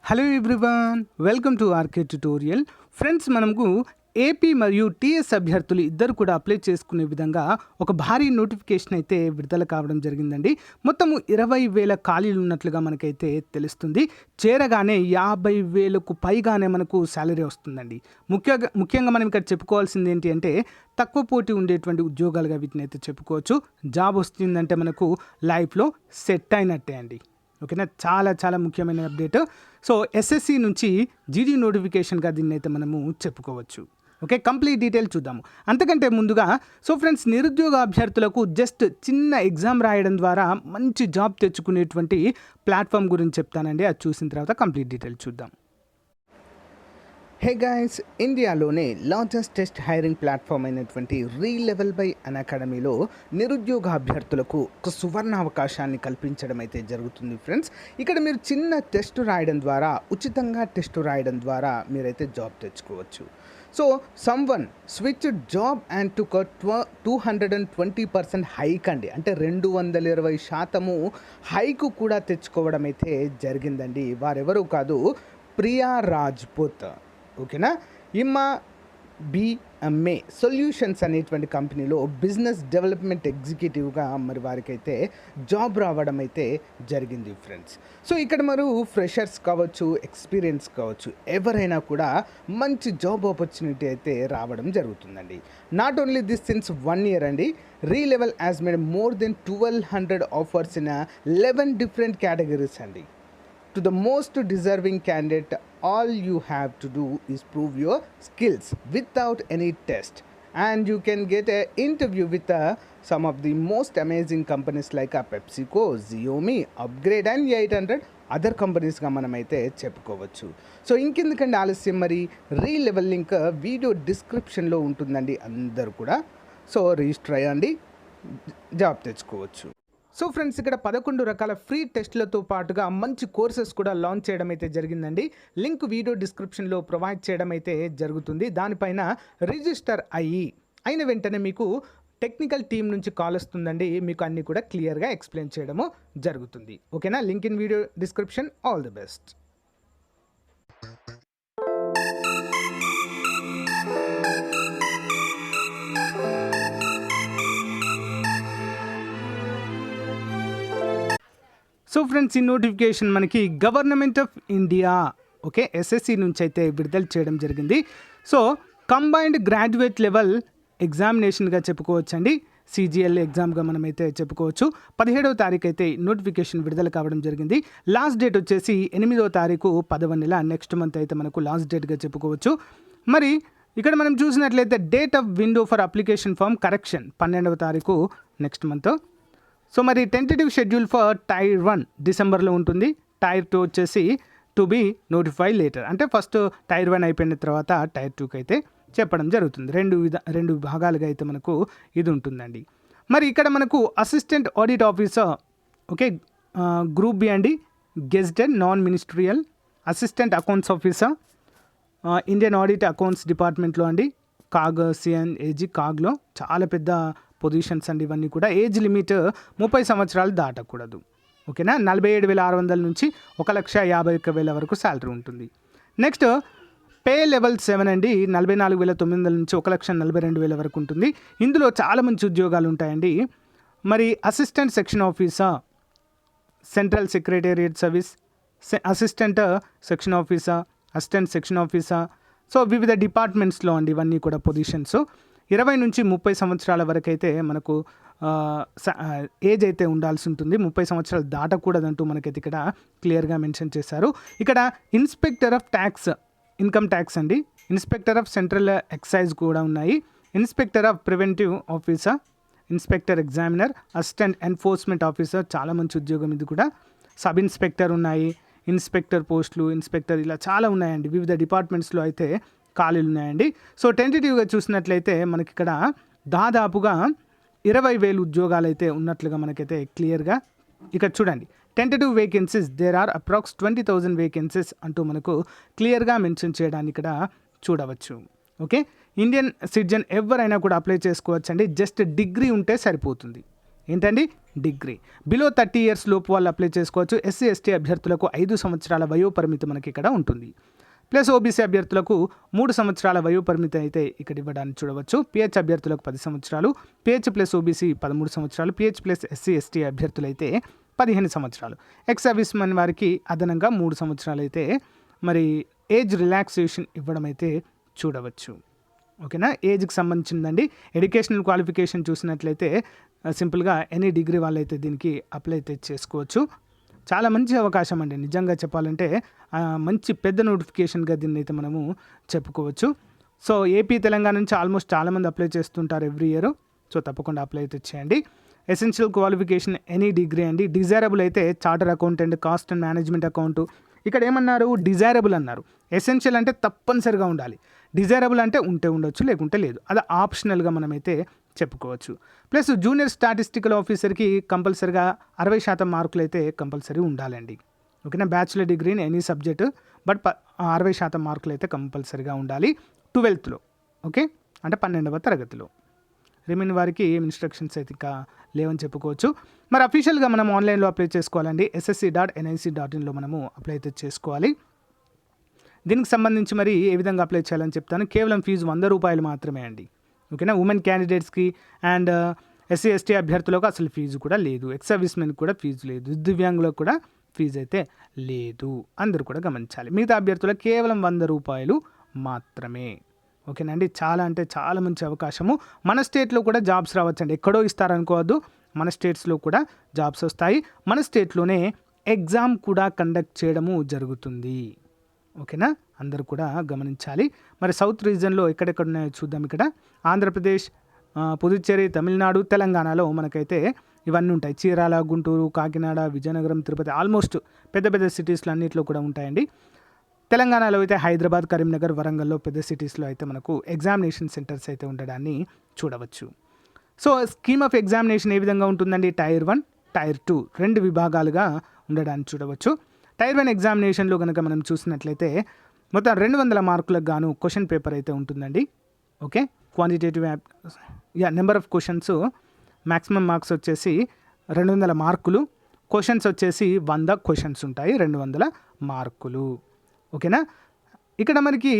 Hello everyone, welcome to RK tutorial. Friends, మనకు AP మరియు TS అభ్యర్థులు ఇద్దరు కూడా అప్లై చేసుకునే విధంగా ఒక భారీ నోటిఫికేషన్ అయితే విడుదల కావడం జరిగిందండి. మొత్తము 20,000 ఖాళీలు ఉన్నట్లుగా మనకైతే తెలుస్తుంది. చేరగానే 50,000కు పైగానే మనకు శాలరీ వస్తుందండి. ముఖ్యంగా మనం ఇక్కడ చెప్పుకోవాల్సింది ఏంటి అంటే, తక్కువ పోటీ ఉండేటువంటి ఉద్యోగాలుగా వీటిని అయితే చెప్పుకోవచ్చు. జాబ్ వస్తుందంటే మనకు లైఫ్లో సెట్ అయినట్టే అండి. ఓకేనా, చాలా ముఖ్యమైన అప్డేట్. సో ఎస్ఎస్సి నుంచి జీడీ నోటిఫికేషన్గా దీన్ని అయితే మనము చెప్పుకోవచ్చు. ఓకే, కంప్లీట్ డీటెయిల్ చూద్దాము. అంతకంటే ముందుగా ఫ్రెండ్స్, నిరుద్యోగ అభ్యర్థులకు జస్ట్ చిన్న ఎగ్జామ్ రాయడం ద్వారా మంచి జాబ్ తెచ్చుకునేటువంటి ప్లాట్ఫామ్ గురించి చెప్తానండి. అది చూసిన తర్వాత కంప్లీట్ డీటెయిల్ చూద్దాం. హే గైస్, ఇండియాలోనే లార్జెస్ట్ టెస్ట్ హైరింగ్ ప్లాట్ఫామ్ అయినటువంటి రీలెవెల్ బై అకాడమీలో నిరుద్యోగ అభ్యర్థులకు ఒక సువర్ణ అవకాశాన్ని కల్పించడం అయితే జరుగుతుంది. ఫ్రెండ్స్, ఇక్కడ మీరు చిన్న టెస్ట్ రాయడం ద్వారా, ఉచితంగా టెస్ట్ రాయడం ద్వారా మీరైతే జాబ్ తెచ్చుకోవచ్చు. So someone switch job and took 220% hike అండి, అంటే 220% హైకు కూడా తెచ్చుకోవడం అయితే జరిగిందండి. వారెవరూ కాదు, ప్రియా రాజ్పుత్. ఓకేనా, BMA సొల్యూషన్స్ అనేటువంటి కంపెనీలో బిజినెస్ డెవలప్మెంట్ ఎగ్జిక్యూటివ్గా మరి వారికైతే జాబ్ రావడం అయితే జరిగింది. ఫ్రెండ్స్, సో ఇక్కడ మరి ఫ్రెషర్స్ కావచ్చు, ఎక్స్పీరియన్స్ కావచ్చు, ఎవరైనా కూడా మంచి జాబ్ ఆపర్చునిటీ అయితే రావడం జరుగుతుందండి. Not only this since 1 year అండి, రీలెవెల్ has made more than 1,200 offers in 11 different categories అండి. To the most deserving candidate, all you have to do is prove your skills without any test, and you can get an interview with some of the most amazing companies like PepsiCo, Xiaomi, Upgrade and 800 other కంపెనీస్గా మనమైతే చెప్పుకోవచ్చు. So ఇంకెందుకంటే ఆలస్యం, మరి రీలెవెల్ link video డిస్క్రిప్షన్లో ఉంటుందండి. అందరూ కూడా so register అయ్యండి, job తెచ్చుకోవచ్చు. సో ఫ్రెండ్స్, ఇక్కడ 11 రకాల ఫ్రీ టెస్ట్లతో పాటుగా మంచి కోర్సెస్ కూడా లాంచ్ చేయడం అయితే జరిగిందండి. లింక్ వీడియో డిస్క్రిప్షన్లో ప్రొవైడ్ చేయడం అయితే జరుగుతుంది. దానిపైన రిజిస్టర్ అయిన వెంటనే మీకు టెక్నికల్ టీం నుంచి కాల్ వస్తుందండి. మీకు అన్నీ కూడా క్లియర్గా ఎక్స్ప్లెయిన్ చేయడము జరుగుతుంది. ఓకేనా, link in video description. All the best. So friends, ఈ నోటిఫికేషన్ మనకి గవర్నమెంట్ ఆఫ్ ఇండియా SSC నుంచి అయితే విడుదల చేయడం జరిగింది. సో కంబైన్డ్ గ్రాడ్యుయేట్ లెవెల్ ఎగ్జామినేషన్గా చెప్పుకోవచ్చండి. CGL ఎగ్జామ్గా మనమైతే చెప్పుకోవచ్చు. 17వ తారీఖు అయితే నోటిఫికేషన్ విడుదల కావడం జరిగింది. లాస్ట్ డేట్ వచ్చేసి 8వ తారీఖు 10వ నెల, నెక్స్ట్ మంత్ అయితే మనకు లాస్ట్ డేట్గా చెప్పుకోవచ్చు. మరి ఇక్కడ మనం చూసినట్లయితే date of window for application form correction 12వ తారీఖు నెక్స్ట్ మంత్. సో మరి టెంటేటివ్ షెడ్యూల్ ఫర్ టైర్ 1 డిసెంబర్లో ఉంటుంది. టైర్ 2 వచ్చేసి టు బీ నోటిఫై లేటర్, అంటే ఫస్ట్ టైర్ 1 అయిపోయిన తర్వాత టైర్ 2కి అయితే చెప్పడం జరుగుతుంది. రెండు భాగాలుగా అయితే మనకు ఇది ఉంటుందండి. మరి ఇక్కడ మనకు assistant audit officer group B అండి, gazetted non ministerial assistant accounts officer, Indian audit accounts డిపార్ట్మెంట్లో అండి, CNAG కాగ్లో. చాలా పెద్ద పొజిషన్స్ అండి ఇవన్నీ కూడా. ఏజ్ లిమిట్ 30 సంవత్సరాలు దాటకూడదు. ఓకేనా, 47,600 నుంచి 1,51,000 వరకు శాలరీ ఉంటుంది. నెక్స్ట్ పే లెవెల్ 7 అండి, 44,900 నుంచి 1,42,000 వరకు ఉంటుంది. ఇందులో చాలా మంచి ఉద్యోగాలు ఉంటాయండి. మరి assistant section officer, central secretariat service, assistant section officer, assistant section officer. So వివిధ డిపార్ట్మెంట్స్లో అండి ఇవన్నీ కూడా పొజిషన్స్. 20 నుంచి 30 సంవత్సరాల వరకు అయితే మనకు ఏజ్ అయితే ఉండాల్సి ఉంటుంది. 30 సంవత్సరాలు దాటకూడదంటూ మనకైతే ఇక్కడ క్లియర్గా మెన్షన్ చేశారు. ఇక్కడ inspector of tax, income tax అండి, ఇన్స్పెక్టర్ ఆఫ్ సెంట్రల్ ఎక్సైజ్ కూడా ఉన్నాయి, inspector of preventive officer, inspector examiner, assistant enforcement officer, చాలా మంచి ఉద్యోగం ఇది కూడా. సబ్ ఇన్స్పెక్టర్ ఉన్నాయి, ఇన్స్పెక్టర్ పోస్టులు, ఇన్స్పెక్టర్, ఇలా చాలా ఉన్నాయండి. వివిధ డిపార్ట్మెంట్స్లో అయితే ఖాళీలు ఉన్నాయండి. సో టెంటేటివ్గా చూసినట్లయితే మనకి ఇక్కడ దాదాపుగా 20,000 ఉద్యోగాలు అయితే ఉన్నట్లుగా మనకైతే క్లియర్గా ఇక్కడ చూడండి. Tentative vacancies there are approx 20,000 vacancies అంటూ మనకు క్లియర్గా మెన్షన్ చేయడానికి ఇక్కడ చూడవచ్చు. ఓకే, ఇండియన్ సిటిజన్ ఎవరైనా కూడా అప్లై చేసుకోవచ్చు అండి. జస్ట్ డిగ్రీ ఉంటే సరిపోతుంది. ఏంటండి డిగ్రీ. బిలో 30 ఇయర్స్ లోపు వాళ్ళు అప్లై చేసుకోవచ్చు. ఎస్సీ ఎస్టీ అభ్యర్థులకు 5 సంవత్సరాల వయోపరిమితి మనకి ఇక్కడ ఉంటుంది. ప్లస్ ఓబీసీ అభ్యర్థులకు 3 సంవత్సరాల వయోపరిమితి అయితే ఇక్కడ ఇవ్వడాన్ని చూడవచ్చు. పిహెచ్ అభ్యర్థులకు 10 సంవత్సరాలు, పిహెచ్ ప్లస్ ఓబీసీ 13 సంవత్సరాలు, పిహెచ్ ప్లస్ ఎస్సీ ఎస్టీ అభ్యర్థులైతే 15 సంవత్సరాలు. ఎక్స్ సర్వీస్ మెన్ వారికి అదనంగా 3 సంవత్సరాలు అయితే మరి ఏజ్ రిలాక్సేషన్ ఇవ్వడం అయితే చూడవచ్చు. ఓకేనా, ఏజ్కి సంబంధించిందండి. ఎడ్యుకేషనల్ క్వాలిఫికేషన్ చూసినట్లయితే సింపుల్గా ఎనీ డిగ్రీ వాళ్ళైతే దీనికి అప్లై అయితే చేసుకోవచ్చు. చాలా మంచి అవకాశం అండి, నిజంగా చెప్పాలంటే మంచి పెద్ద నోటిఫికేషన్గా దీన్ని అయితే మనము చెప్పుకోవచ్చు. సో ఏపీ తెలంగాణ నుంచి ఆల్మోస్ట్ చాలామంది అప్లై చేస్తుంటారు ఎవ్రీ ఇయర్. సో తప్పకుండా అప్లై అయితే చేయండి. ఎసెన్షియల్ క్వాలిఫికేషన్ ఎనీ డిగ్రీ అండి. డిజైరబుల్ అయితే charter accountant, cost and management account. ఇక్కడ ఏమన్నారు, డిజైరబుల్ అన్నారు. ఎసెన్షియల్ అంటే తప్పనిసరిగా ఉండాలి, డిజైరబుల్ అంటే ఉంటే ఉండొచ్చు లేకుంటే లేదు, అది ఆప్షనల్గా మనమైతే చెప్పుకోవచ్చు. ప్లస్ జూనియర్ స్టాటిస్టికల్ ఆఫీసర్కి కంపల్సరిగా 60% మార్కులు అయితే కంపల్సరీ ఉండాలండి. ఓకేనా, bachelor degree in any subject, but 60% మార్కులు అయితే కంపల్సరీగా ఉండాలి 12th. ఓకే, అంటే 12వ తరగతిలో. రిమైన్ వారికి ఏం ఇన్స్ట్రక్షన్స్ అయితే ఇంకా లేవని చెప్పుకోవచ్చు. మరి అఫీషియల్గా మనం ఆన్లైన్లో అప్లై చేసుకోవాలండి. ssc.nic.inలో మనము అప్లై అయితే చేసుకోవాలి. దీనికి సంబంధించి మరి ఏ విధంగా అప్లై చేయాలని చెప్తాను. కేవలం ఫీజు 100 రూపాయలు మాత్రమే అండి. ఓకేనా, ఉమెన్ క్యాండిడేట్స్కి అండ్ ఎస్సీ ఎస్టీ అభ్యర్థులకు అసలు ఫీజు కూడా లేదు. ఎక్స్ సర్వీస్ మెన్కి కూడా ఫీజు లేదు. దివ్యాంగులకు కూడా ఫీజు అయితే లేదు. అందరూ కూడా గమనించాలి. మిగతా అభ్యర్థులకు కేవలం 100 రూపాయలు మాత్రమే. ఓకేనండి, చాలా అంటే చాలా మంచి అవకాశము. మన స్టేట్లో కూడా జాబ్స్ రావచ్చండి, ఎక్కడో ఇస్తారనుకోవద్దు, మన స్టేట్స్లో కూడా జాబ్స్ వస్తాయి. మన స్టేట్లోనే ఎగ్జామ్ కూడా కండక్ట్ చేయడము జరుగుతుంది. ఓకేనా, అందరూ కూడా గమనించాలి. మరి సౌత్ రీజన్లో ఎక్కడెక్కడ ఉన్నాయో చూద్దాం. ఇక్కడ ఆంధ్రప్రదేశ్, పుదుచ్చేరి, తమిళనాడు, తెలంగాణలో మనకైతే ఇవన్నీ ఉంటాయి. చీరాల, గుంటూరు, కాకినాడ, విజయనగరం, తిరుపతి, ఆల్మోస్ట్ పెద్ద పెద్ద సిటీస్లో అన్నింటిలో కూడా ఉంటాయండి. తెలంగాణలో అయితే హైదరాబాద్, కరీంనగర్, వరంగల్లో పెద్ద సిటీస్లో అయితే మనకు ఎగ్జామినేషన్ సెంటర్స్ అయితే ఉండడాన్ని చూడవచ్చు. సో స్కీమ్ ఆఫ్ ఎగ్జామినేషన్ ఏ విధంగా ఉంటుందండి, టైర్ 1, టైర్ 2 2 విభాగాలుగా ఉండడాన్ని చూడవచ్చు. టైర్ 1 ఎగ్జామినేషన్లో కనుక మనం చూసినట్లయితే మొత్తం 200 మార్కులకు గాను క్వశ్చన్ పేపర్ అయితే ఉంటుందండి. Okay, quantitative number of questions, maximum marks వచ్చేసి 200 మార్కులు. క్వశ్చన్స్ వచ్చేసి 100 క్వశ్చన్స్ ఉంటాయి, 200 మార్కులు. ఓకేనా, ఇక్కడ మనకి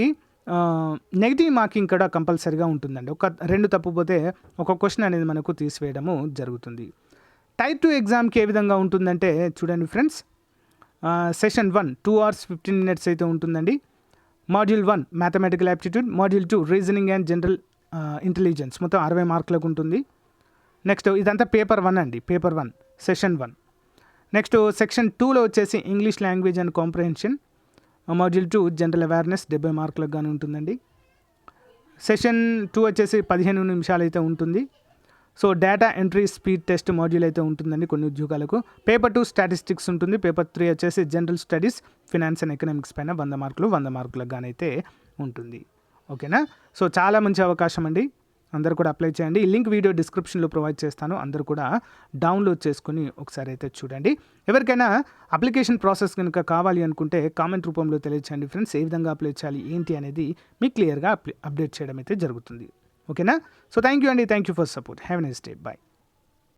నెగిటివ్ మార్కింగ్ కూడా కంపల్సరీగా ఉంటుందండి. 2 తప్పుపోతే ఒక క్వశ్చన్ అనేది మనకు తీసివేయడము జరుగుతుంది. టైర్ 2 ఎగ్జామ్కి ఏ విధంగా ఉంటుందంటే చూడండి ఫ్రెండ్స్, సెషన్ 1 2 hours 15 minutes అయితే ఉంటుందండి. Module 1 mathematical aptitude, module 2 reasoning and general intelligence, మొత్తం 60 మార్కులకు ఉంటుంది. నెక్స్ట్ ఇదంతా పేపర్ 1 అండి, పేపర్ 1 సెషన్ 1. నెక్స్ట్ సెక్షన్ 2లో వచ్చేసి English language and comprehension, module 2 general awareness 70 మార్కులకు కానీ ఉంటుందండి. సెషన్ 2 వచ్చేసి 15 నిమిషాలు అయితే ఉంటుంది. So data entry speed test module అయితే ఉంటుందండి కొన్ని ఉద్యోగాలకు. పేపర్ 2 స్టాటిస్టిక్స్ ఉంటుంది. పేపర్ 3 వచ్చేసి general studies, finance and economics పైన 100 మార్కులు 100 మార్కులకు కానీ అయితే ఉంటుంది. ఓకేనా, సో చాలా మంచి అవకాశం అండి, అందరూ కూడా అప్లై చేయండి. ఈ లింక్ వీడియో డిస్క్రిప్షన్లో ప్రొవైడ్ చేస్తాను, అందరూ కూడా డౌన్లోడ్ చేసుకుని ఒకసారి అయితే చూడండి. ఎవరికైనా అప్లికేషన్ ప్రాసెస్ కనుక కావాలి అనుకుంటే కామెంట్ రూపంలో తెలియచేయండి ఫ్రెండ్స్. ఏ విధంగా అప్లై చేయాలి ఏంటి అనేది మీకు క్లియర్గా అప్డేట్ చేయడం అయితే జరుగుతుంది. ఓకేనా, సో థ్యాంక్ యూ అండి, thank you for support. Have a nice day, bye.